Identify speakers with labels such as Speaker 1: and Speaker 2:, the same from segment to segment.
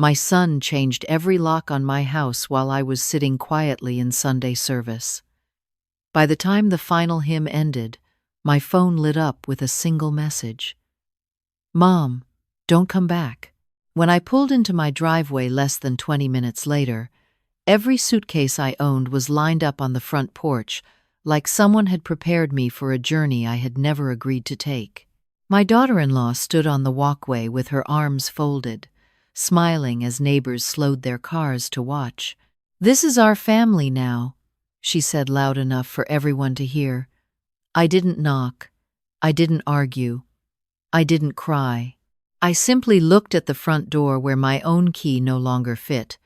Speaker 1: My son changed every lock on my house while I was sitting quietly in Sunday service. By the time the final hymn ended, my phone lit up with a single message. "Mom, don't come back." When I pulled into my driveway less than 20 minutes later, every suitcase I owned was lined up on the front porch, like someone had prepared me for a journey I had never agreed to take. My daughter-in-law stood on the walkway with her arms folded, smiling as neighbors slowed their cars to watch. "This is our family now," she said loud enough for everyone to hear. I didn't knock. I didn't argue. I didn't cry. I simply looked at the front door where my own key no longer fit,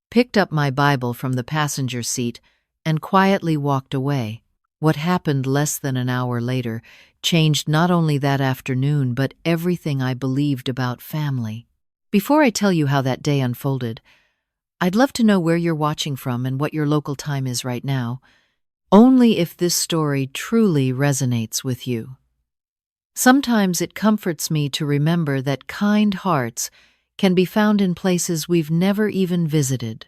Speaker 1: picked up my Bible from the passenger seat, and quietly walked away. What happened less than an hour later changed not only that afternoon but everything I believed about family. Before I tell you how that day unfolded, I'd love to know where you're watching from and what your local time is right now, only if this story truly resonates with you. Sometimes it comforts me to remember that kind hearts can be found in places we've never even visited.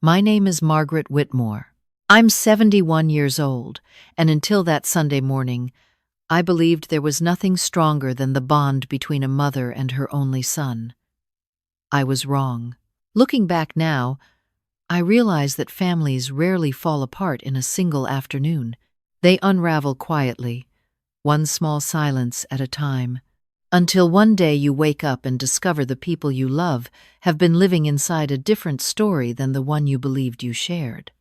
Speaker 1: My name is Margaret Whitmore. I'm 71 years old, and until that Sunday morning, I believed there was nothing stronger than the bond between a mother and her only son. I was wrong. Looking back now, I realize that families rarely fall apart in a single afternoon. They unravel quietly, one small silence at a time, until one day you wake up and discover the people you love have been living inside a different story than the one you believed you shared.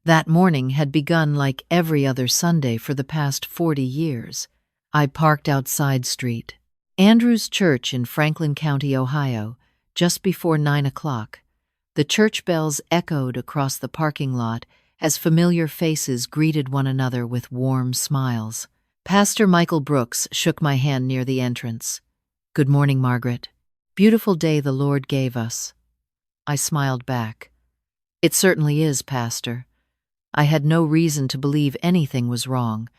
Speaker 1: That morning had begun like every other Sunday for the past 40 years. I parked outside St. Andrew's Church in Franklin County, Ohio, just before 9 o'clock. The church bells echoed across the parking lot as familiar faces greeted one another with warm smiles. Pastor Michael Brooks shook my hand near the entrance. "Good morning, Margaret. Beautiful day the Lord gave us." I smiled back. "It certainly is, Pastor." I had no reason to believe anything was wrong.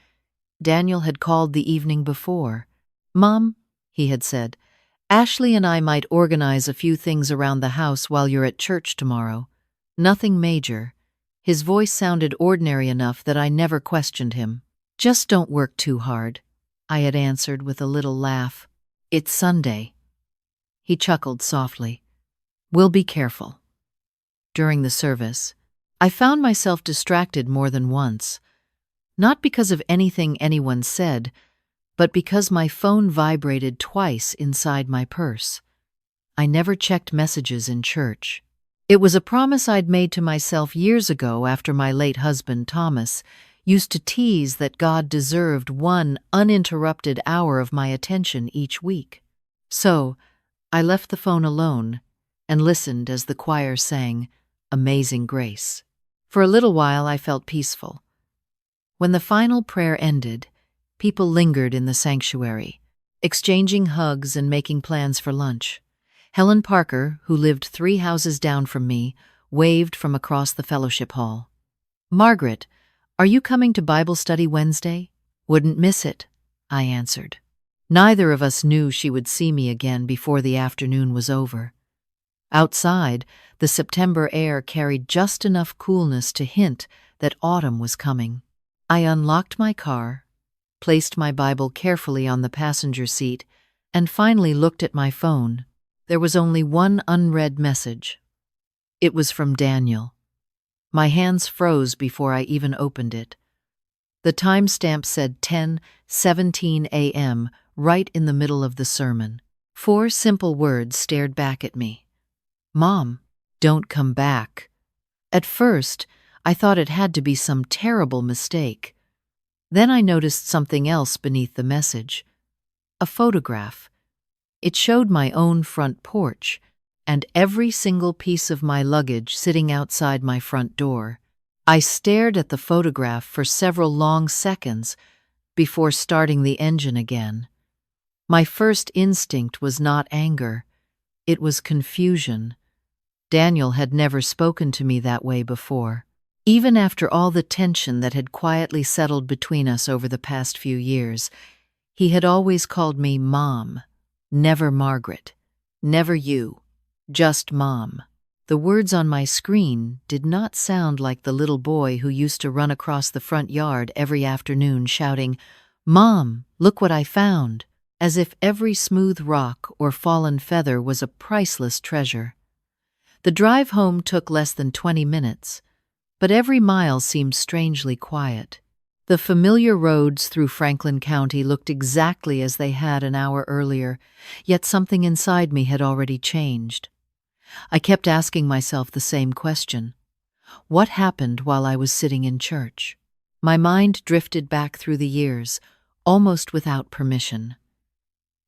Speaker 1: Daniel had called the evening before. "Mom," he had said, "Ashley and I might organize a few things around the house while you're at church tomorrow. Nothing major." His voice sounded ordinary enough that I never questioned him. "Just don't work too hard," I had answered with a little laugh. "It's Sunday." He chuckled softly. "We'll be careful." During the service, I found myself distracted more than once, not because of anything anyone said, but because my phone vibrated twice inside my purse. I never checked messages in church. It was a promise I'd made to myself years ago after my late husband, Thomas, used to tease that God deserved one uninterrupted hour of my attention each week. So, I left the phone alone and listened as the choir sang "Amazing Grace." For a little while I felt peaceful. When the final prayer ended, people lingered in the sanctuary, exchanging hugs and making plans for lunch. Helen Parker, who lived 3 houses down from me, waved from across the fellowship hall. "Margaret, are you coming to Bible study Wednesday?" "Wouldn't miss it," I answered. Neither of us knew she would see me again before the afternoon was over. Outside, the September air carried just enough coolness to hint that autumn was coming. I unlocked my car, placed my Bible carefully on the passenger seat, and finally looked at my phone. There was only one unread message. It was from Daniel. My hands froze before I even opened it. The timestamp said 10:17 a.m., right in the middle of the sermon. 4 simple words stared back at me. "Mom, don't come back." At first, I thought it had to be some terrible mistake. Then I noticed something else beneath the message. A photograph. It showed my own front porch, and every single piece of my luggage sitting outside my front door. I stared at the photograph for several long seconds before starting the engine again. My first instinct was not anger. It was confusion. Daniel had never spoken to me that way before. Even after all the tension that had quietly settled between us over the past few years, he had always called me Mom, never Margaret, never you. Just Mom. The words on my screen did not sound like the little boy who used to run across the front yard every afternoon shouting, "Mom, look what I found," as if every smooth rock or fallen feather was a priceless treasure. The drive home took less than 20 minutes, but every mile seemed strangely quiet. The familiar roads through Franklin County looked exactly as they had an hour earlier, yet something inside me had already changed. I kept asking myself the same question. What happened while I was sitting in church? My mind drifted back through the years, almost without permission.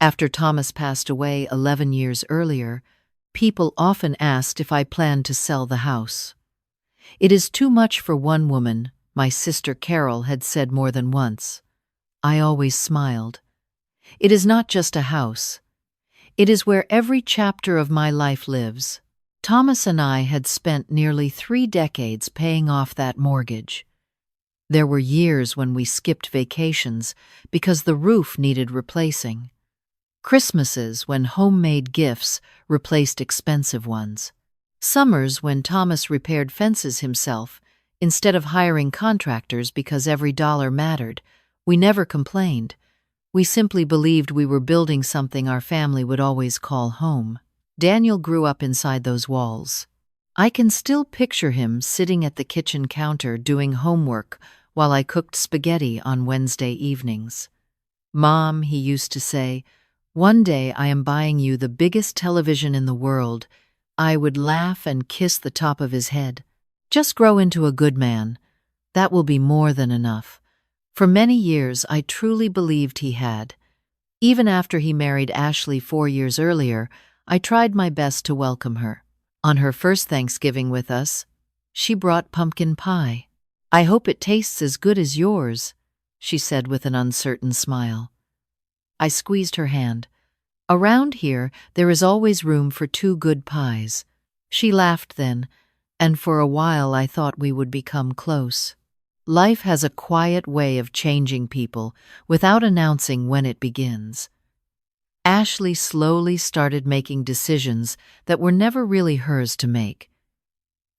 Speaker 1: After Thomas passed away 11 years earlier, people often asked if I planned to sell the house. "It is too much for one woman," my sister Carol had said more than once. I always smiled. It is not just a house. It is where every chapter of my life lives. Thomas and I had spent nearly 3 decades paying off that mortgage. There were years when we skipped vacations because the roof needed replacing. Christmases when homemade gifts replaced expensive ones. Summers when Thomas repaired fences himself instead of hiring contractors because every dollar mattered. We never complained. We simply believed we were building something our family would always call home. Daniel grew up inside those walls. I can still picture him sitting at the kitchen counter doing homework while I cooked spaghetti on Wednesday evenings. "Mom," he used to say, "one day I am buying you the biggest television in the world." I would laugh and kiss the top of his head. "Just grow into a good man. That will be more than enough." For many years, I truly believed he had. Even after he married Ashley 4 years earlier, I tried my best to welcome her. On her first Thanksgiving with us, she brought pumpkin pie. "I hope it tastes as good as yours," she said with an uncertain smile. I squeezed her hand. "Around here, there is always room for 2 good pies." She laughed then, and for a while I thought we would become close. Life has a quiet way of changing people without announcing when it begins. Ashley slowly started making decisions that were never really hers to make.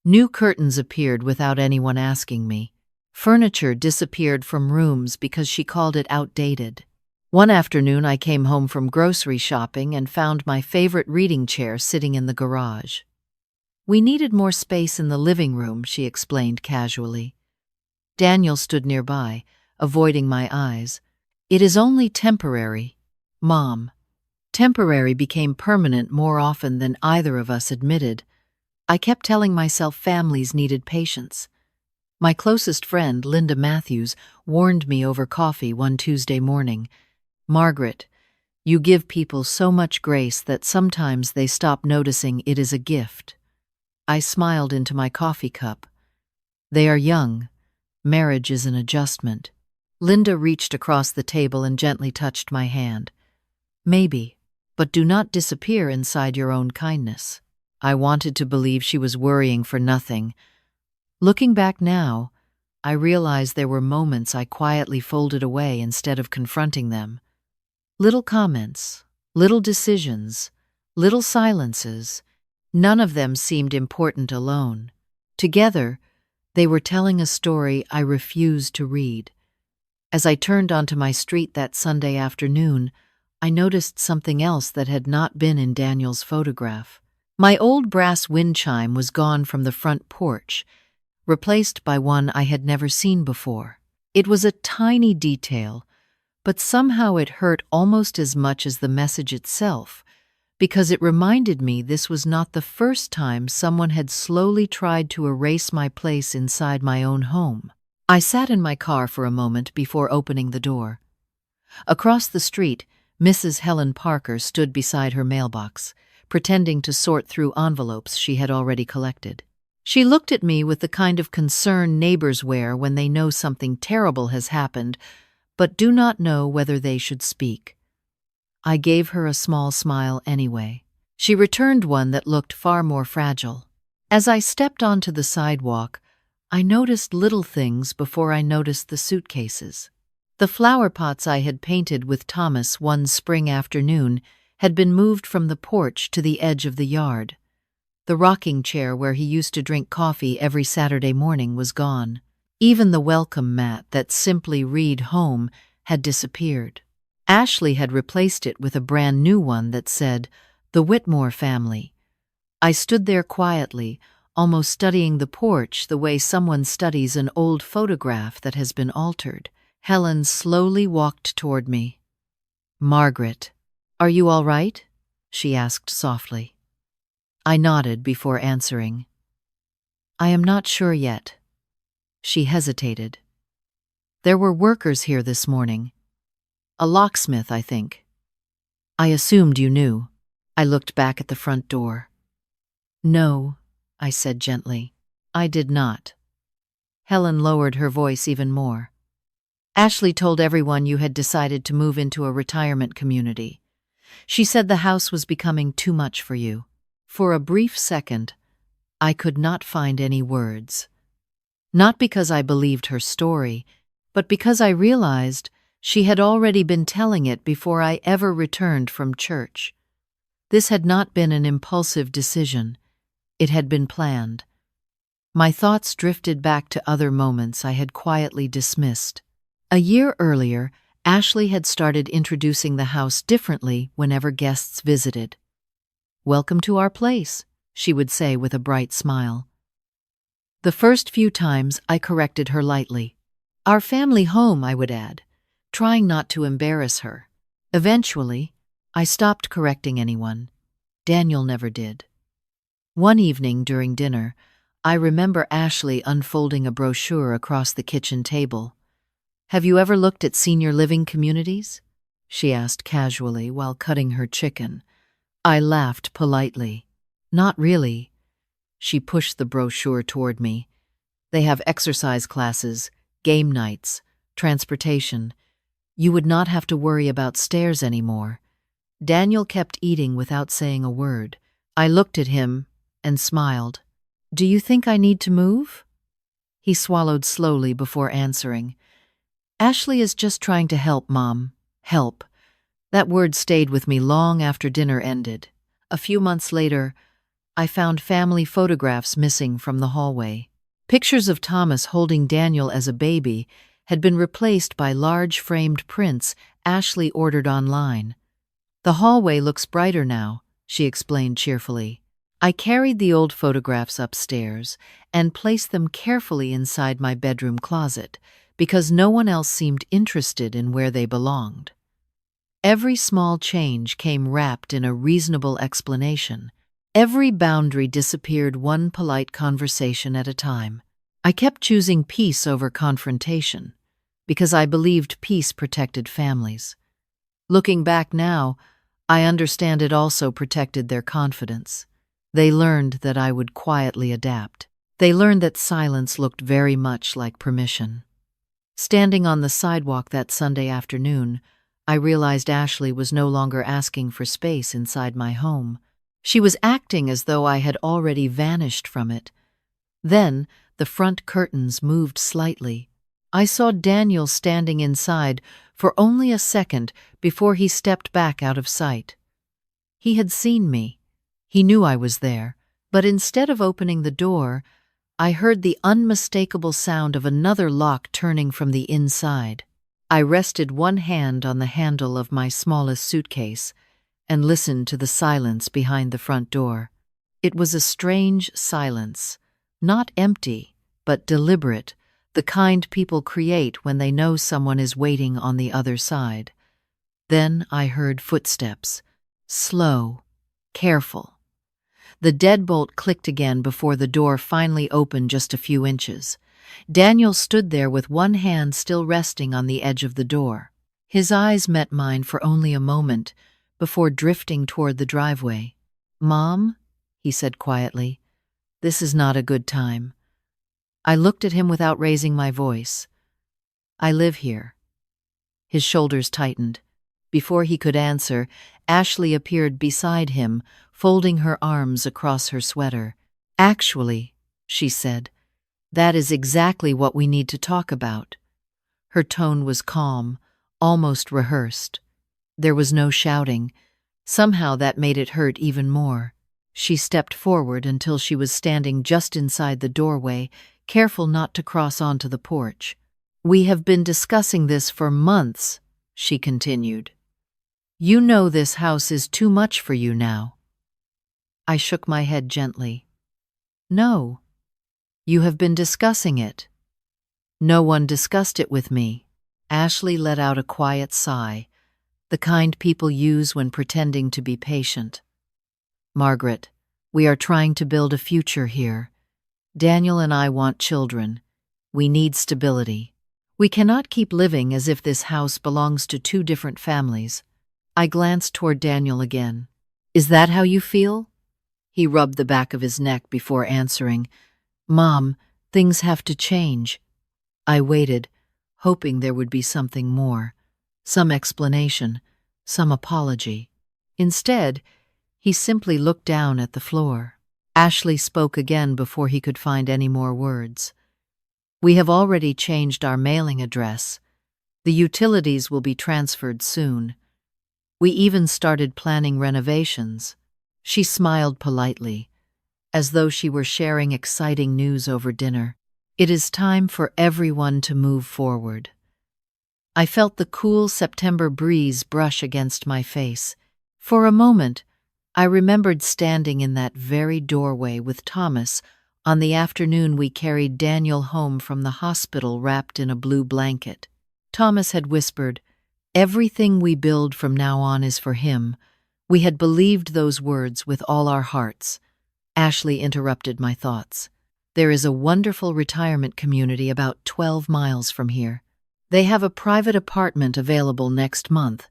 Speaker 1: New curtains appeared without anyone asking me. Furniture disappeared from rooms because she called it outdated. One afternoon I came home from grocery shopping and found my favorite reading chair sitting in the garage. "We needed more space in the living room," she explained casually. Daniel stood nearby, avoiding my eyes. "It is only temporary, Mom." Temporary became permanent more often than either of us admitted. I kept telling myself families needed patience. My closest friend, Linda Matthews, warned me over coffee one Tuesday morning. "Margaret, you give people so much grace that sometimes they stop noticing it is a gift." I smiled into my coffee cup. "They are young. Marriage is an adjustment." Linda reached across the table and gently touched my hand. "Maybe, but do not disappear inside your own kindness." I wanted to believe she was worrying for nothing. Looking back now, I realized there were moments I quietly folded away instead of confronting them. Little comments, little decisions, little silences, none of them seemed important alone. Together, they were telling a story I refused to read. As I turned onto my street that Sunday afternoon, I noticed something else that had not been in Daniel's photograph. My old brass wind chime was gone from the front porch, replaced by one I had never seen before. It was a tiny detail, but somehow it hurt almost as much as the message itself, because it reminded me this was not the first time someone had slowly tried to erase my place inside my own home. I sat in my car for a moment before opening the door. Across the street, Mrs. Helen Parker stood beside her mailbox, pretending to sort through envelopes she had already collected. She looked at me with the kind of concern neighbors wear when they know something terrible has happened, but do not know whether they should speak. I gave her a small smile anyway. She returned one that looked far more fragile. As I stepped onto the sidewalk, I noticed little things before I noticed the suitcases. The flower pots I had painted with Thomas one spring afternoon had been moved from the porch to the edge of the yard. The rocking chair where he used to drink coffee every Saturday morning was gone. Even the welcome mat that simply read "Home" had disappeared. Ashley had replaced it with a brand new one that said, "The Whitmore Family." I stood there quietly, almost studying the porch the way someone studies an old photograph that has been altered. Helen slowly walked toward me. "Margaret, are you all right?" she asked softly. I nodded before answering. "I am not sure yet." She hesitated. "There were workers here this morning. A locksmith, I think." "I assumed you knew." I looked back at the front door. "No," I said gently. "I did not." Helen lowered her voice even more. "Ashley told everyone you had decided to move into a retirement community. She said the house was becoming too much for you." For a brief second, I could not find any words. Not because I believed her story, but because I realized she had already been telling it before I ever returned from church. This had not been an impulsive decision. It had been planned. My thoughts drifted back to other moments I had quietly dismissed. A year earlier, Ashley had started introducing the house differently whenever guests visited. "Welcome to our place," she would say with a bright smile. The first few times I corrected her lightly. "Our family home," I would add, trying not to embarrass her. Eventually, I stopped correcting anyone. Daniel never did. One evening during dinner, I remember Ashley unfolding a brochure across the kitchen table. "Have you ever looked at senior living communities?" she asked casually while cutting her chicken. I laughed politely. "Not really." She pushed the brochure toward me. "They have exercise classes, game nights, transportation. You would not have to worry about stairs anymore." Daniel kept eating without saying a word. I looked at him and smiled. "Do you think I need to move?" He swallowed slowly before answering. "Ashley is just trying to help, Mom. Help." That word stayed with me long after dinner ended. A few months later, I found family photographs missing from the hallway. Pictures of Thomas holding Daniel as a baby had been replaced by large framed prints Ashley ordered online. "The hallway looks brighter now," she explained cheerfully. I carried the old photographs upstairs and placed them carefully inside my bedroom closet because no one else seemed interested in where they belonged. Every small change came wrapped in a reasonable explanation. Every boundary disappeared one polite conversation at a time. I kept choosing peace over confrontation because I believed peace protected families. Looking back now, I understand it also protected their confidence. They learned that I would quietly adapt. They learned that silence looked very much like permission. Standing on the sidewalk that Sunday afternoon, I realized Ashley was no longer asking for space inside my home. She was acting as though I had already vanished from it. Then, the front curtains moved slightly. I saw Daniel standing inside for only a second before he stepped back out of sight. He had seen me. He knew I was there, but instead of opening the door, I heard the unmistakable sound of another lock turning from the inside. I rested one hand on the handle of my smallest suitcase and listened to the silence behind the front door. It was a strange silence, not empty, but deliberate, the kind people create when they know someone is waiting on the other side. Then I heard footsteps, slow, careful. The deadbolt clicked again before the door finally opened just a few inches. Daniel stood there with one hand still resting on the edge of the door. His eyes met mine for only a moment before drifting toward the driveway. "Mom," he said quietly, "this is not a good time." I looked at him without raising my voice. "I live here." His shoulders tightened. Before he could answer, Ashley appeared beside him, folding her arms across her sweater. "Actually," she said, "that is exactly what we need to talk about." Her tone was calm, almost rehearsed. There was no shouting. Somehow that made it hurt even more. She stepped forward until she was standing just inside the doorway, careful not to cross onto the porch. "We have been discussing this for months," she continued. "You know this house is too much for you now." I shook my head gently. "No, you have been discussing it." "No one discussed it with me." Ashley let out a quiet sigh, the kind people use when pretending to be patient. "Margaret, we are trying to build a future here. Daniel and I want children. We need stability. We cannot keep living as if this house belongs to two different families." I glanced toward Daniel again. "Is that how you feel?" He rubbed the back of his neck before answering. "Mom, things have to change." I waited, hoping there would be something more, some explanation, some apology. Instead, he simply looked down at the floor. Ashley spoke again before he could find any more words. "We have already changed our mailing address. The utilities will be transferred soon. We even started planning renovations." She smiled politely, as though she were sharing exciting news over dinner. "It is time for everyone to move forward." I felt the cool September breeze brush against my face. For a moment, I remembered standing in that very doorway with Thomas on the afternoon we carried Daniel home from the hospital wrapped in a blue blanket. Thomas had whispered, "Everything we build from now on is for him." We had believed those words with all our hearts. Ashley interrupted my thoughts. "There is a wonderful retirement community about 12 miles from here. They have a private apartment available next month.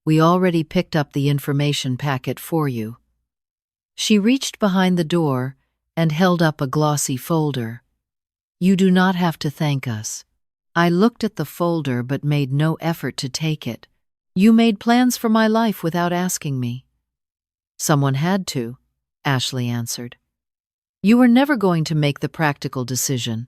Speaker 1: We already picked up the information packet for you." She reached behind the door and held up a glossy folder. "You do not have to thank us." I looked at the folder but made no effort to take it. "You made plans for my life without asking me." "Someone had to," Ashley answered. "You were never going to make the practical decision."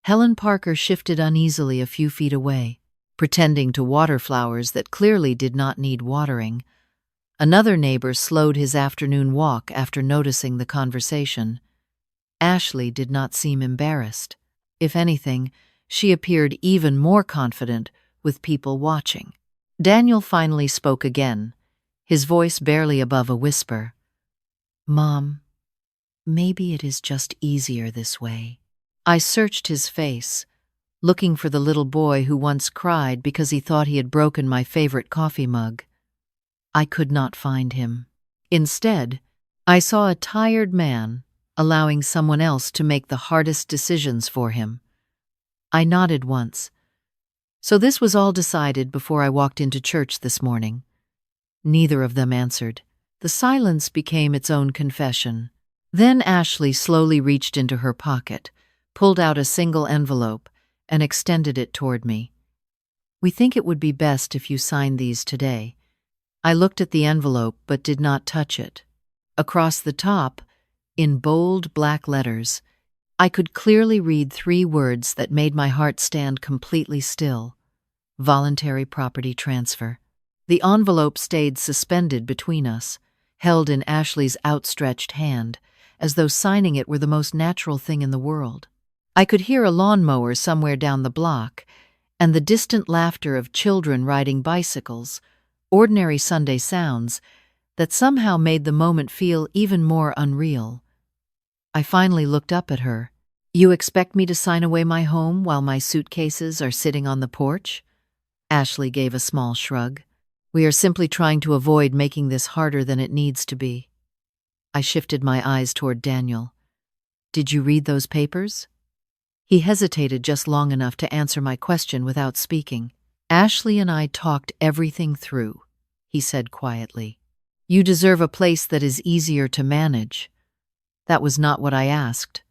Speaker 1: Helen Parker shifted uneasily a few feet away, pretending to water flowers that clearly did not need watering. Another neighbor slowed his afternoon walk after noticing the conversation. Ashley did not seem embarrassed. If anything, she appeared even more confident with people watching. Daniel finally spoke again, his voice barely above a whisper. "Mom, maybe it is just easier this way." I searched his face, looking for the little boy who once cried because he thought he had broken my favorite coffee mug. I could not find him. Instead, I saw a tired man allowing someone else to make the hardest decisions for him. I nodded once. "So this was all decided before I walked into church this morning." Neither of them answered. The silence became its own confession. Then Ashley slowly reached into her pocket, pulled out a single envelope, and extended it toward me. "We think it would be best if you signed these today." I looked at the envelope but did not touch it. Across the top, in bold black letters, I could clearly read 3 words that made my heart stand completely still: voluntary property transfer. The envelope stayed suspended between us, held in Ashley's outstretched hand, as though signing it were the most natural thing in the world. I could hear a lawnmower somewhere down the block, and the distant laughter of children riding bicycles, ordinary Sunday sounds that somehow made the moment feel even more unreal. I finally looked up at her. "You expect me to sign away my home while my suitcases are sitting on the porch?" Ashley gave a small shrug. "We are simply trying to avoid making this harder than it needs to be." I shifted my eyes toward Daniel. "Did you read those papers?" He hesitated just long enough to answer my question without speaking. "Ashley and I talked everything through," he said quietly. "You deserve a place that is easier to manage." That was not what I asked.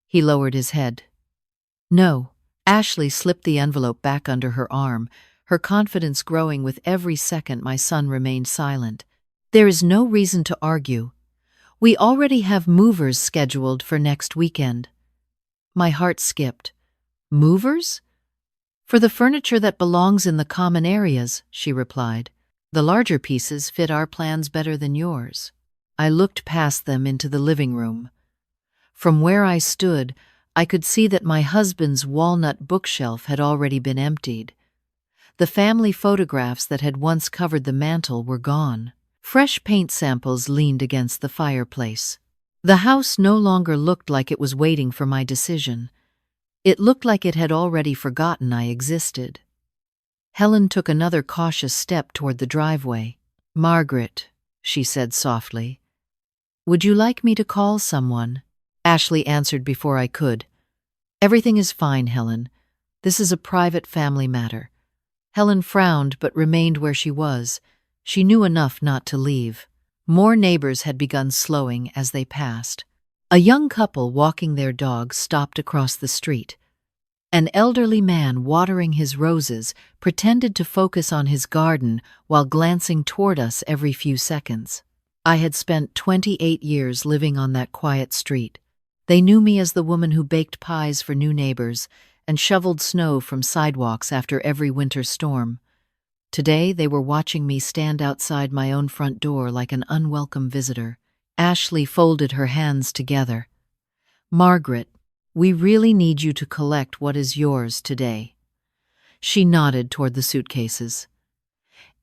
Speaker 1: He lowered his head. "No." Ashley slipped the envelope back under her arm, her confidence growing with every second my son remained silent. "There is no reason to argue. We already have movers scheduled for next weekend." My heart skipped. "Movers?" "For the furniture that belongs in the common areas," she replied. "The larger pieces fit our plans better than yours." I looked past them into the living room. From where I stood, I could see that my husband's walnut bookshelf had already been emptied. The family photographs that had once covered the mantel were gone. Fresh paint samples leaned against the fireplace. The house no longer looked like it was waiting for my decision. It looked like it had already forgotten I existed. Helen took another cautious step toward the driveway. "Margaret," she said softly, "would you like me to call someone?" Ashley answered before I could. "Everything is fine, Helen. This is a private family matter." Helen frowned but remained where she was. She knew enough not to leave. More neighbors had begun slowing as they passed. A young couple walking their dog stopped across the street. An elderly man watering his roses pretended to focus on his garden while glancing toward us every few seconds. I had spent 28 years living on that quiet street. They knew me as the woman who baked pies for new neighbors and shoveled snow from sidewalks after every winter storm. Today, they were watching me stand outside my own front door like an unwelcome visitor. Ashley folded her hands together. "Margaret, we really need you to collect what is yours today." She nodded toward the suitcases.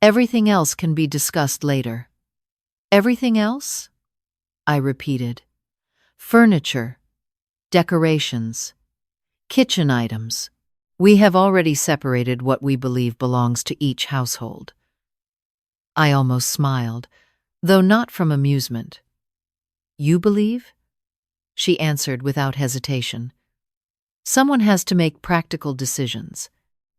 Speaker 1: "Everything else can be discussed later." "Everything else?" I repeated. "Furniture, decorations, kitchen items. We have already separated what we believe belongs to each household." I almost smiled, though not from amusement. "You believe?" She answered without hesitation. "Someone has to make practical decisions."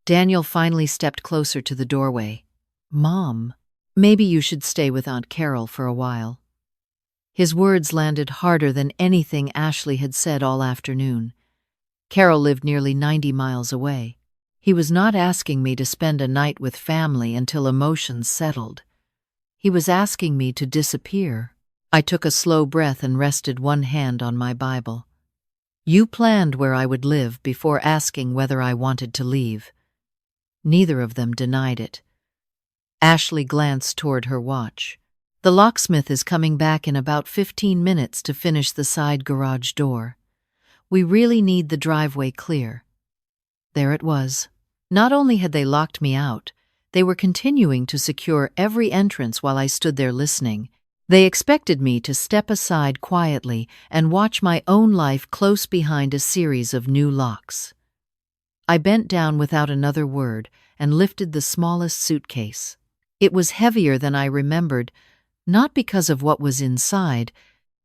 Speaker 1: Daniel finally stepped closer to the doorway. "Mom, maybe you should stay with Aunt Carol for a while." His words landed harder than anything Ashley had said all afternoon. Carol lived nearly 90 miles away. He was not asking me to spend a night with family until emotions settled. He was asking me to disappear. I took a slow breath and rested one hand on my Bible. "You planned where I would live before asking whether I wanted to leave." Neither of them denied it. Ashley glanced toward her watch. "The locksmith is coming back in about 15 minutes to finish the side garage door. We really need the driveway clear." There it was. Not only had they locked me out, they were continuing to secure every entrance while I stood there listening. They expected me to step aside quietly and watch my own life close behind a series of new locks. I bent down without another word and lifted the smallest suitcase. It was heavier than I remembered, not because of what was inside,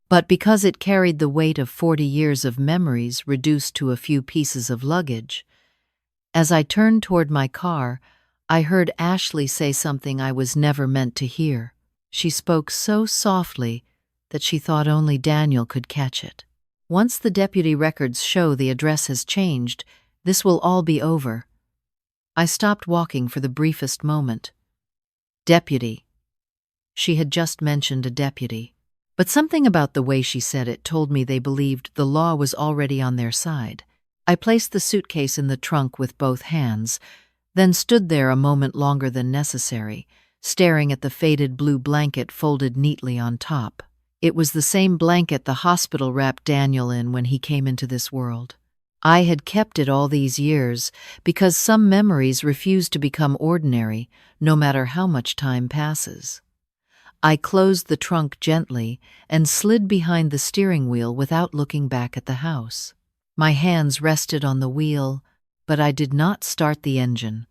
Speaker 1: but because it carried the weight of 40 years of memories reduced to a few pieces of luggage. As I turned toward my car, I heard Ashley say something I was never meant to hear. She spoke so softly that she thought only Daniel could catch it. "Once the deputy records show the address has changed, this will all be over." I stopped walking for the briefest moment. Deputy. She had just mentioned a deputy. But something about the way she said it told me they believed the law was already on their side. I placed the suitcase in the trunk with both hands, then stood there a moment longer than necessary, staring at the faded blue blanket folded neatly on top. It was the same blanket the hospital wrapped Daniel in when he came into this world. I had kept it all these years because some memories refuse to become ordinary, no matter how much time passes. I closed the trunk gently and slid behind the steering wheel without looking back at the house. My hands rested on the wheel, but I did not start the engine.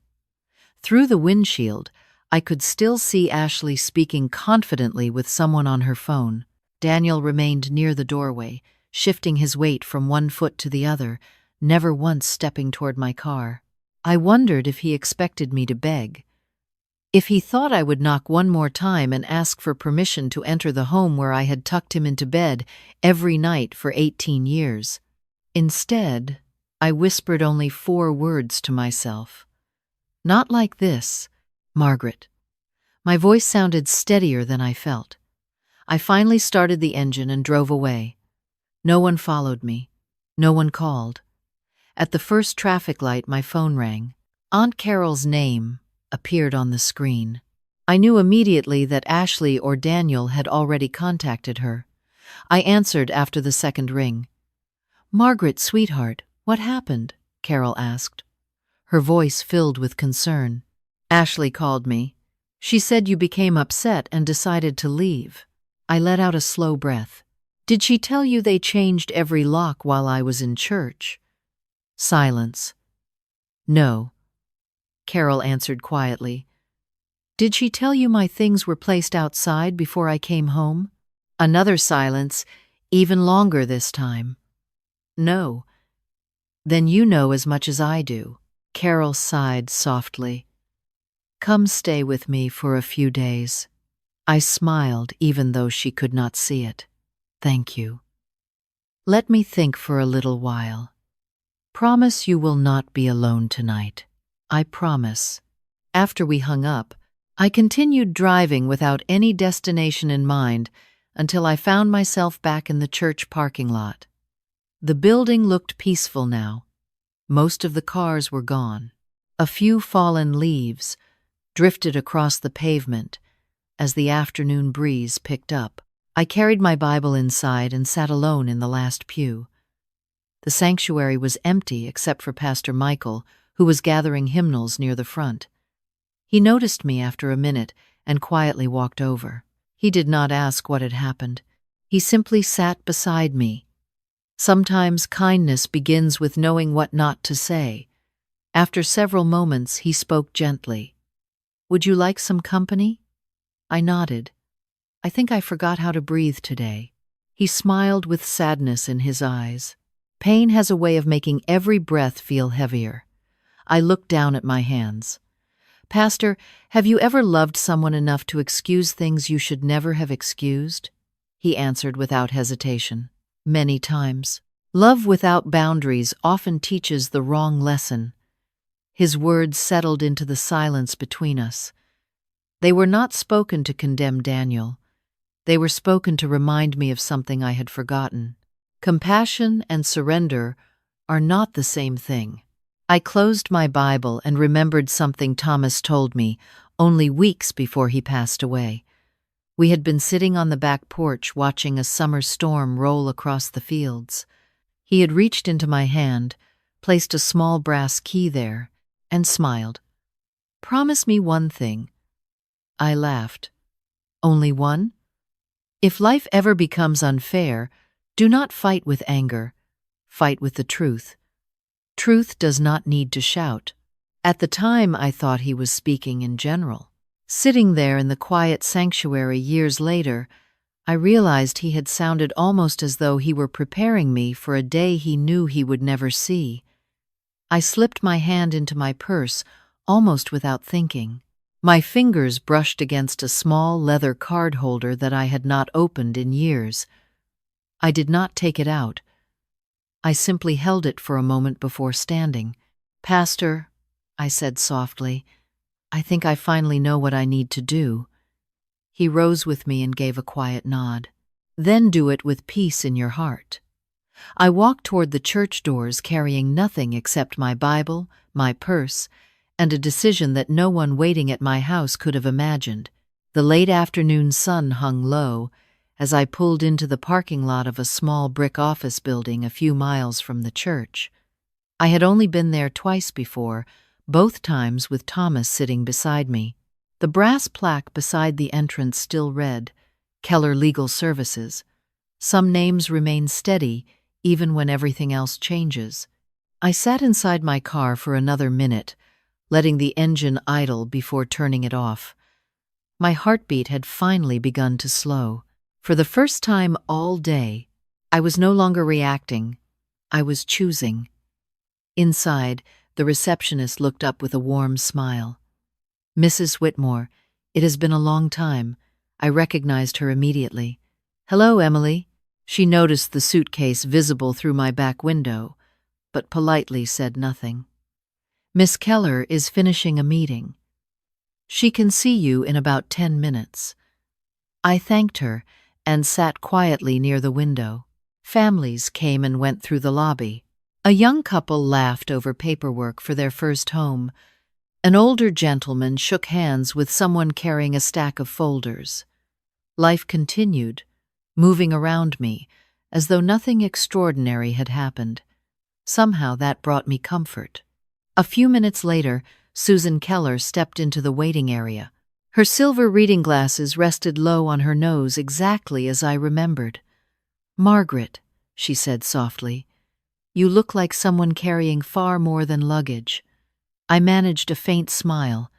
Speaker 1: Through the windshield, I could still see Ashley speaking confidently with someone on her phone. Daniel remained near the doorway, shifting his weight from one foot to the other, never once stepping toward my car. I wondered if he expected me to beg. If he thought I would knock one more time and ask for permission to enter the home where I had tucked him into bed every night for 18 years. Instead, I whispered only 4 words to myself. "Not like this, Margaret." My voice sounded steadier than I felt. I finally started the engine and drove away. No one followed me. No one called. At the first traffic light, my phone rang. Aunt Carol's name appeared on the screen. I knew immediately that Ashley or Daniel had already contacted her. I answered after the second ring. "Margaret, sweetheart, what happened?" Carol asked. Her voice filled with concern. "Ashley called me. She said you became upset and decided to leave." I let out a slow breath. "Did she tell you they changed every lock while I was in church?" Silence. "No," Carol answered quietly. "Did she tell you my things were placed outside before I came home?" Another silence, even longer this time. "No." "Then you know as much as I do." Carol sighed softly. "Come stay with me for a few days." I smiled even though she could not see it. "Thank you. Let me think for a little while. Promise you will not be alone tonight." "I promise." After we hung up, I continued driving without any destination in mind until I found myself back in the church parking lot. The building looked peaceful now. Most of the cars were gone. A few fallen leaves drifted across the pavement as the afternoon breeze picked up. I carried my Bible inside and sat alone in the last pew. The sanctuary was empty except for Pastor Michael, who was gathering hymnals near the front. He noticed me after a minute and quietly walked over. He did not ask what had happened. He simply sat beside me. Sometimes kindness begins with knowing what not to say. After several moments, he spoke gently. "Would you like some company?" I nodded. "I think I forgot how to breathe today." He smiled with sadness in his eyes. Pain has a way of making every breath feel heavier. I looked down at my hands. "Pastor, have you ever loved someone enough to excuse things you should never have excused?" He answered without hesitation. "Many times. Love without boundaries often teaches the wrong lesson." His words settled into the silence between us. They were not spoken to condemn Daniel. They were spoken to remind me of something I had forgotten. Compassion and surrender are not the same thing. I closed my Bible and remembered something Thomas told me only weeks before he passed away. We had been sitting on the back porch watching a summer storm roll across the fields. He had reached into my hand, placed a small brass key there, and smiled. "Promise me one thing." I laughed. "Only one?" "If life ever becomes unfair, do not fight with anger. Fight with the truth. Truth does not need to shout." At the time, I thought he was speaking in general. Sitting there in the quiet sanctuary years later, I realized he had sounded almost as though he were preparing me for a day he knew he would never see. I slipped my hand into my purse, almost without thinking. My fingers brushed against a small leather card holder that I had not opened in years. I did not take it out. I simply held it for a moment before standing. "Pastor," I said softly, "I think I finally know what I need to do." He rose with me and gave a quiet nod. "Then do it with peace in your heart." I walked toward the church doors carrying nothing except my Bible, my purse, and a decision that no one waiting at my house could have imagined. The late afternoon sun hung low as I pulled into the parking lot of a small brick office building a few miles from the church. I had only been there twice before, both times with Thomas sitting beside me. The brass plaque beside the entrance still read, "Keller Legal Services." Some names remain steady even when everything else changes. I sat inside my car for another minute, letting the engine idle before turning it off. My heartbeat had finally begun to slow. For the first time all day, I was no longer reacting. I was choosing. Inside, the receptionist looked up with a warm smile. "Mrs. Whitmore, it has been a long time." I recognized her immediately. "Hello, Emily." She noticed the suitcase visible through my back window, but politely said nothing. "Miss Keller is finishing a meeting. She can see you in about 10 minutes. I thanked her and sat quietly near the window. Families came and went through the lobby. A young couple laughed over paperwork for their first home. An older gentleman shook hands with someone carrying a stack of folders. Life continued, moving around me, as though nothing extraordinary had happened. Somehow that brought me comfort. A few minutes later, Susan Keller stepped into the waiting area. Her silver reading glasses rested low on her nose exactly as I remembered. "Margaret," she said softly, "you look like someone carrying far more than luggage." I managed a faint smile.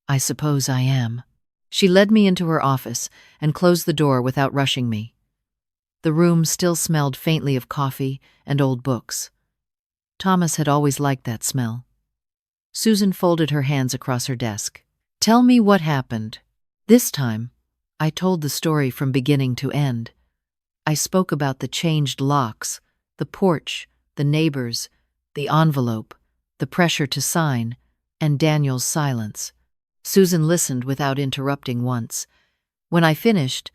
Speaker 1: "I suppose I am." She led me into her office and closed the door without rushing me. The room still smelled faintly of coffee and old books. Thomas had always liked that smell. Susan folded her hands across her desk. "Tell me what happened." This time, I told the story from beginning to end. I spoke about the changed locks, the porch, the neighbors, the envelope, the pressure to sign, and Daniel's silence. Susan listened without interrupting once. When I finished,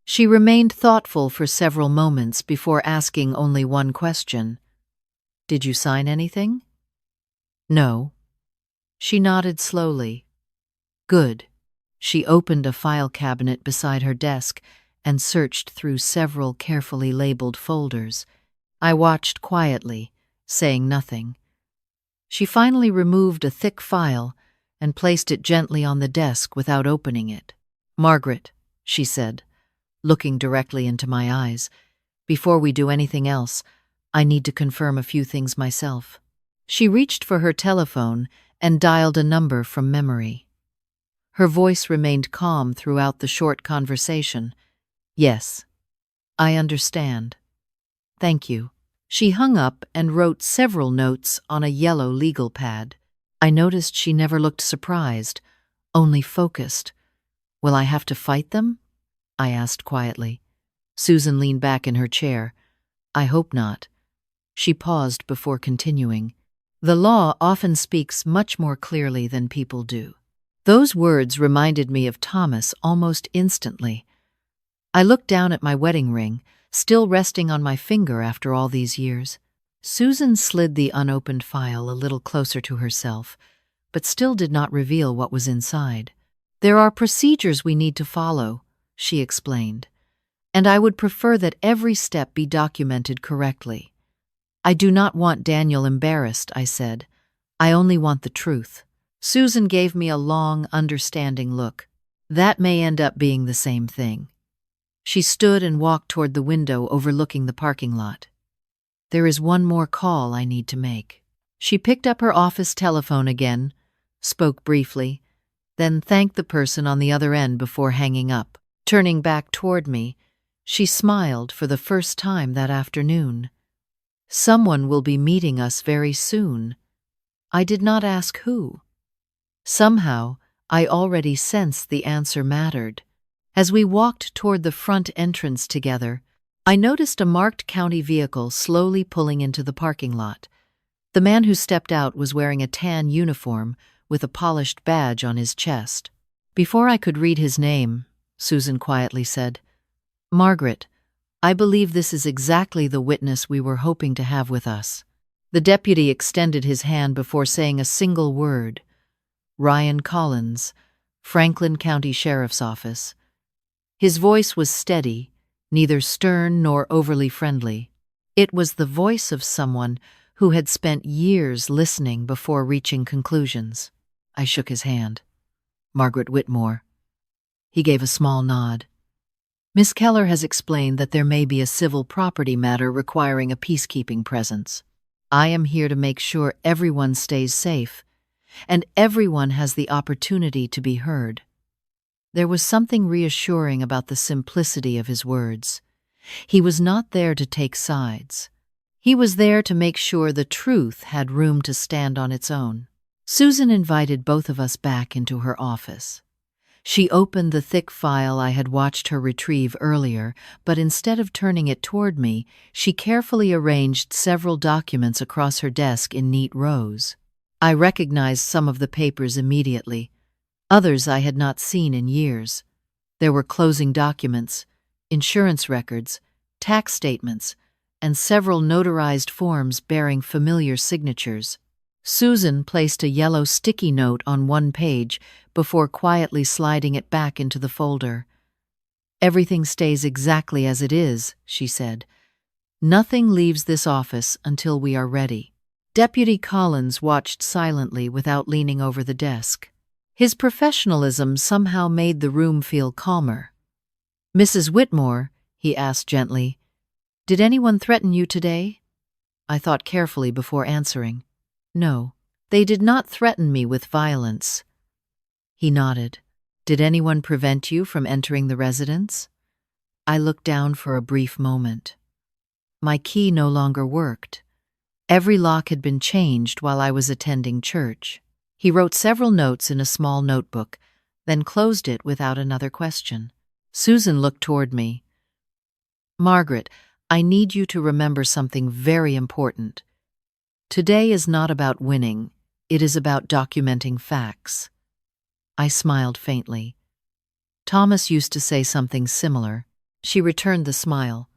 Speaker 1: she remained thoughtful for several moments before asking only one question. "Did you sign anything?" "No." She nodded slowly. "Good." She opened a file cabinet beside her desk and searched through several carefully labeled folders. I watched quietly, saying nothing. She finally removed a thick file and placed it gently on the desk without opening it. "Margaret," she said, looking directly into my eyes, "before we do anything else, I need to confirm a few things myself." She reached for her telephone and dialed a number from memory. Her voice remained calm throughout the short conversation. "Yes, I understand. Thank you." She hung up and wrote several notes on a yellow legal pad. I noticed she never looked surprised, only focused. "Will I have to fight them?" I asked quietly. Susan leaned back in her chair. "I hope not." She paused before continuing. "The law often speaks much more clearly than people do." Those words reminded me of Thomas almost instantly. I looked down at my wedding ring, still resting on my finger after all these years. Susan slid the unopened file a little closer to herself, but still did not reveal what was inside. "There are procedures we need to follow," she explained, "and I would prefer that every step be documented correctly." "I do not want Daniel embarrassed," I said. "I only want the truth." Susan gave me a long, understanding look. "That may end up being the same thing." She stood and walked toward the window overlooking the parking lot. "There is one more call I need to make." She picked up her office telephone again, spoke briefly, then thanked the person on the other end before hanging up. Turning back toward me, she smiled for the first time that afternoon. "Someone will be meeting us very soon." I did not ask who. Somehow, I already sensed the answer mattered. As we walked toward the front entrance together, I noticed a marked county vehicle slowly pulling into the parking lot. The man who stepped out was wearing a tan uniform with a polished badge on his chest. Before I could read his name, Susan quietly said, "Margaret, I believe this is exactly the witness we were hoping to have with us." The deputy extended his hand before saying a single word. "Ryan Collins, Franklin County Sheriff's Office." His voice was steady, neither stern nor overly friendly. It was the voice of someone who had spent years listening before reaching conclusions. I shook his hand. "Margaret Whitmore." He gave a small nod. "Miss Keller has explained that there may be a civil property matter requiring a peacekeeping presence. I am here to make sure everyone stays safe, and everyone has the opportunity to be heard." There was something reassuring about the simplicity of his words. He was not there to take sides. He was there to make sure the truth had room to stand on its own. Susan invited both of us back into her office. She opened the thick file I had watched her retrieve earlier, but instead of turning it toward me, she carefully arranged several documents across her desk in neat rows. I recognized some of the papers immediately. Others I had not seen in years. There were closing documents, insurance records, tax statements, and several notarized forms bearing familiar signatures. Susan placed a yellow sticky note on one page before quietly sliding it back into the folder. "Everything stays exactly as it is," she said. "Nothing leaves this office until we are ready." Deputy Collins watched silently without leaning over the desk. His professionalism somehow made the room feel calmer. "Mrs. Whitmore," he asked gently, "did anyone threaten you today?" I thought carefully before answering. "No, they did not threaten me with violence." He nodded. "Did anyone prevent you from entering the residence?" I looked down for a brief moment. My key no longer worked. Every lock had been changed while I was attending church. He wrote several notes in a small notebook, then closed it without another question. Susan looked toward me. "Margaret, I need you to remember something very important. Today is not about winning, it is about documenting facts." I smiled faintly. Thomas used to say something similar. She returned the smile.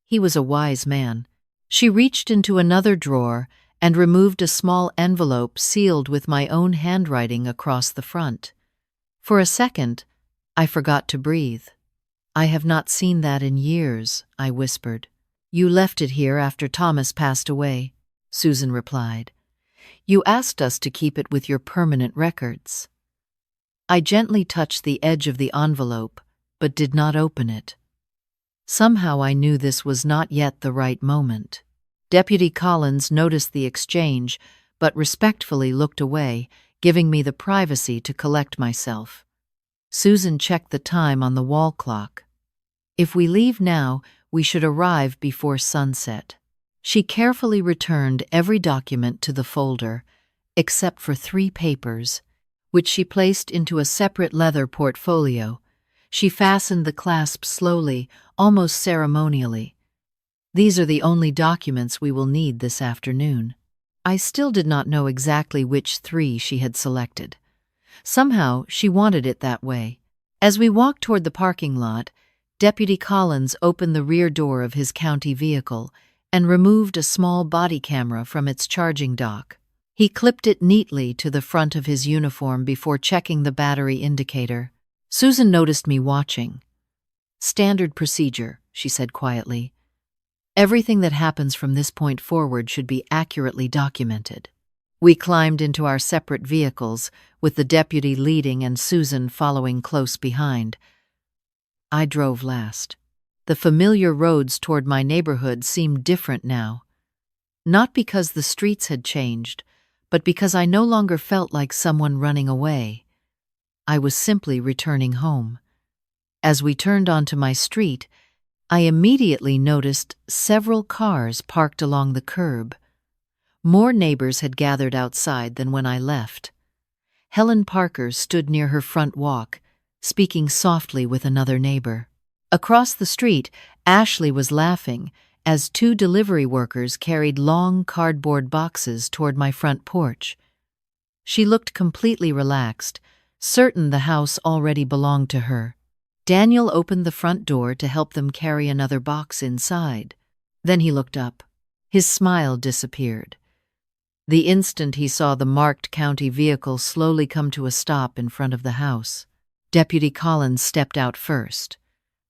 Speaker 1: He was a wise man. She reached into another drawer and removed a small envelope sealed with my own handwriting across the front. For a second, I forgot to breathe. "I have not seen that in years," I whispered. "You left it here after Thomas passed away," Susan replied. "You asked us to keep it with your permanent records." I gently touched the edge of the envelope, but did not open it. Somehow I knew this was not yet the right moment. Deputy Collins noticed the exchange, but respectfully looked away, giving me the privacy to collect myself. Susan checked the time on the wall clock. "If we leave now, we should arrive before sunset." She carefully returned every document to the folder, except for 3 papers, which she placed into a separate leather portfolio. She fastened the clasp slowly, almost ceremonially. "These are the only documents we will need this afternoon." I still did not know exactly which 3 she had selected. Somehow, she wanted it that way. As we walked toward the parking lot, Deputy Collins opened the rear door of his county vehicle and removed a small body camera from its charging dock. He clipped it neatly to the front of his uniform before checking the battery indicator. Susan noticed me watching. "Standard procedure," she said quietly. "Everything that happens from this point forward should be accurately documented." We climbed into our separate vehicles, with the deputy leading and Susan following close behind. I drove last. The familiar roads toward my neighborhood seemed different now. Not because the streets had changed, but because I no longer felt like someone running away. I was simply returning home. As we turned onto my street, I immediately noticed several cars parked along the curb. More neighbors had gathered outside than when I left. Helen Parker stood near her front walk, speaking softly with another neighbor. Across the street, Ashley was laughing as 2 delivery workers carried long cardboard boxes toward my front porch. She looked completely relaxed, certain the house already belonged to her. Daniel opened the front door to help them carry another box inside. Then he looked up. His smile disappeared. The instant he saw the marked county vehicle slowly come to a stop in front of the house, Deputy Collins stepped out first,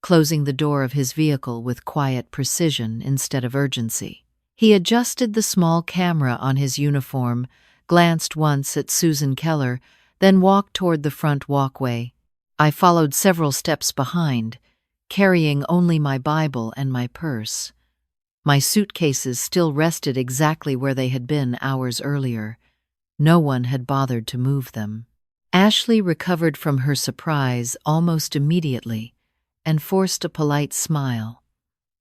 Speaker 1: closing the door of his vehicle with quiet precision instead of urgency. He adjusted the small camera on his uniform, glanced once at Susan Keller, then walked toward the front walkway. I followed several steps behind, carrying only my Bible and my purse. My suitcases still rested exactly where they had been hours earlier. No one had bothered to move them. Ashley recovered from her surprise almost immediately and forced a polite smile.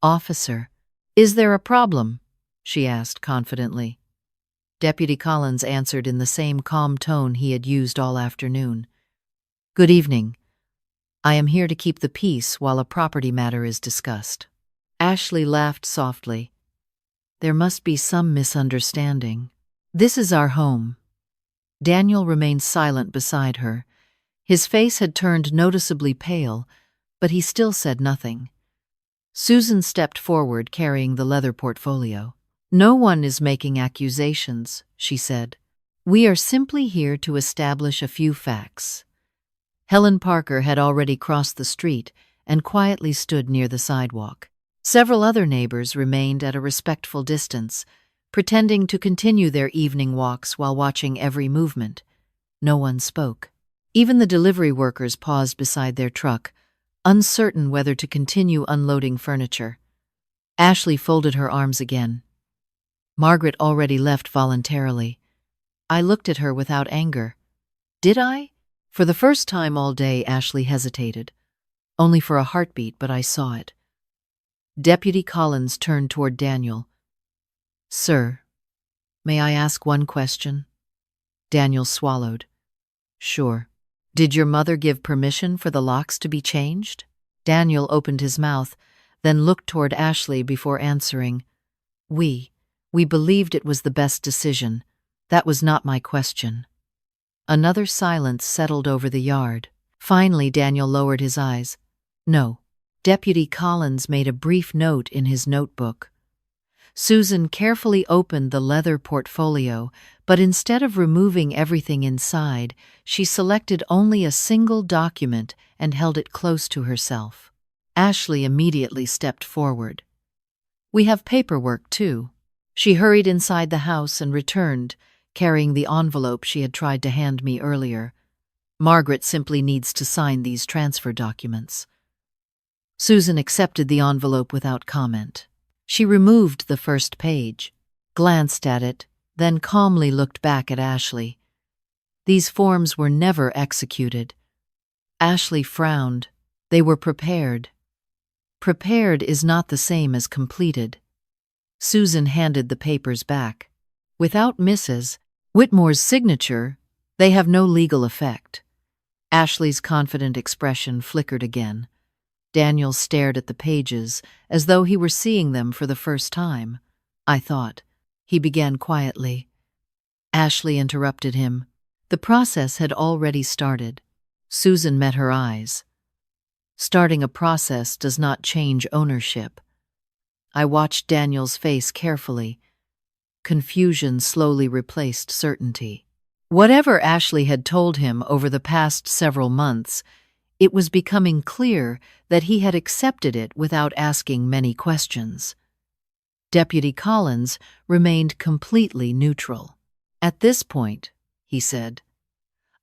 Speaker 1: "Officer, is there a problem?" she asked confidently. Deputy Collins answered in the same calm tone he had used all afternoon. "Good evening. I am here to keep the peace while a property matter is discussed." Ashley laughed softly. "There must be some misunderstanding. This is our home." Daniel remained silent beside her. His face had turned noticeably pale, but he still said nothing. Susan stepped forward carrying the leather portfolio. "No one is making accusations," she said. We are simply here to establish a few facts. Helen Parker had already crossed the street and quietly stood near the sidewalk. Several other neighbors remained at a respectful distance, pretending to continue their evening walks while watching every movement. No one spoke. Even the delivery workers paused beside their truck, uncertain whether to continue unloading furniture. Ashley folded her arms again. Margaret already left voluntarily. I looked at her without anger. Did I? For the first time all day, Ashley hesitated. Only for a heartbeat, but I saw it. Deputy Collins turned toward Daniel. Sir, may I ask one question? Daniel swallowed. Sure. Did your mother give permission for the locks to be changed? Daniel opened his mouth, then looked toward Ashley before answering. We believed it was the best decision. That was not my question. Another silence settled over the yard. Finally, Daniel lowered his eyes. No. Deputy Collins made a brief note in his notebook. Susan carefully opened the leather portfolio, but instead of removing everything inside, she selected only a single document and held it close to herself. Ashley immediately stepped forward. We have paperwork, too. She hurried inside the house and returned, carrying the envelope she had tried to hand me earlier. Margaret simply needs to sign these transfer documents. Susan accepted the envelope without comment. She removed the first page, glanced at it, then calmly looked back at Ashley. These forms were never executed. Ashley frowned. They were prepared. Prepared is not the same as completed. Susan handed the papers back. Without Mrs. Whitmore's signature, they have no legal effect. Ashley's confident expression flickered again. Daniel stared at the pages as though he were seeing them for the first time. I thought. He began quietly. Ashley interrupted him. The process had already started. Susan met her eyes. Starting a process does not change ownership. I watched Daniel's face carefully. Confusion slowly replaced certainty. Whatever Ashley had told him over the past several months, it was becoming clear that he had accepted it without asking many questions. Deputy Collins remained completely neutral. At this point, he said,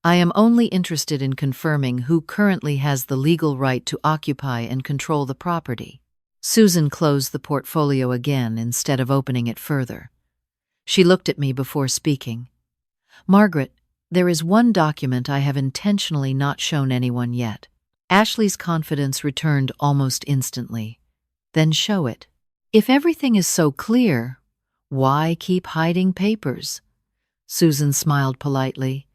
Speaker 1: I am only interested in confirming who currently has the legal right to occupy and control the property. Susan closed the portfolio again instead of opening it further. She looked at me before speaking. Margaret, there is one document I have intentionally not shown anyone yet. Ashley's confidence returned almost instantly. Then show it. If everything is so clear, why keep hiding papers? Susan smiled politely.